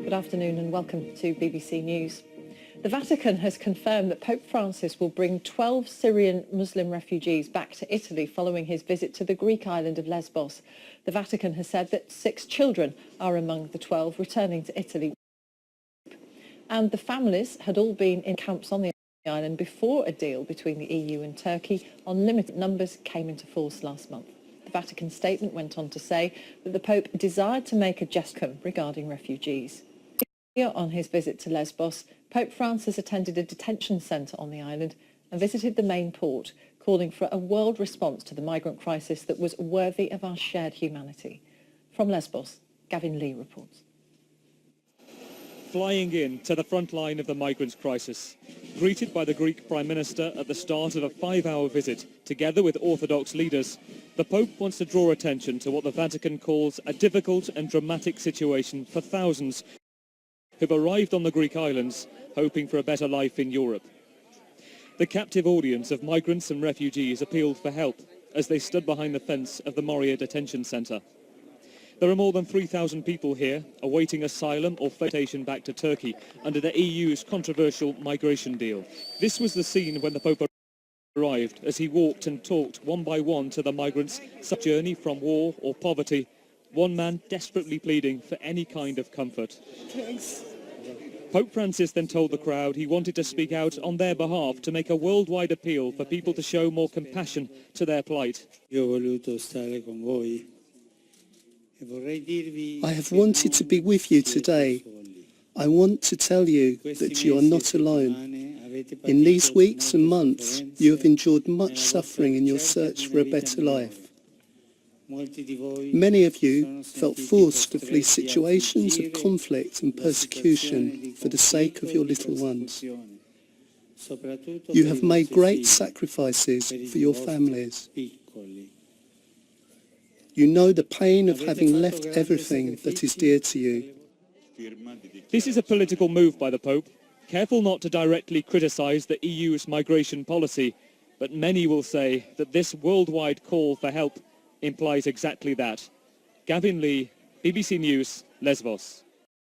Good afternoon and welcome to BBC News. The Vatican has confirmed that Pope Francis will bring 12 Syrian Muslim refugees back to Italy following his visit to the Greek island of Lesbos. The Vatican has said that 6 children are among the 12 returning to Italy. And the families had all been in camps on the island before a deal between the EU and Turkey on limited numbers came into force last month. The Vatican statement went on to say that the Pope desired to make a gesture regarding refugees. On his visit to Lesbos, Pope Francis attended a detention centre on the island and visited the main port, calling for a world response to the migrant crisis that was worthy of our shared humanity. From Lesbos, Gavin Lee reports. Flying in to the front line of the migrants crisis, greeted by the Greek Prime Minister at the start of a 5-hour visit, together with Orthodox leaders, the Pope wants to draw attention to what the Vatican calls a difficult and dramatic situation for thousands who've arrived on the Greek islands hoping for a better life in Europe. The captive audience of migrants and refugees appealed for help as they stood behind the fence of the Moria detention centre. There are more than 3,000 people here awaiting asylum or flotation back to Turkey under the EU's controversial migration deal. This was the scene when the Pope arrived as he walked and talked one by one to the migrants journey from war or poverty, one man desperately pleading for any kind of comfort. Thanks. Pope Francis then told the crowd he wanted to speak out on their behalf to make a worldwide appeal for people to show more compassion to their plight. I have wanted to be with you today. I want to tell you that you are not alone. In these weeks and months, you have endured much suffering in your search for a better life. Many of you felt forced to flee situations of conflict and persecution for the sake of your little ones. You have made great sacrifices for your families. You know the pain of having left everything that is dear to you. This is a political move by the Pope, careful not to directly criticise the EU's migration policy, but many will say that this worldwide call for help implies exactly that. Gavin Lee, BBC News, Lesbos.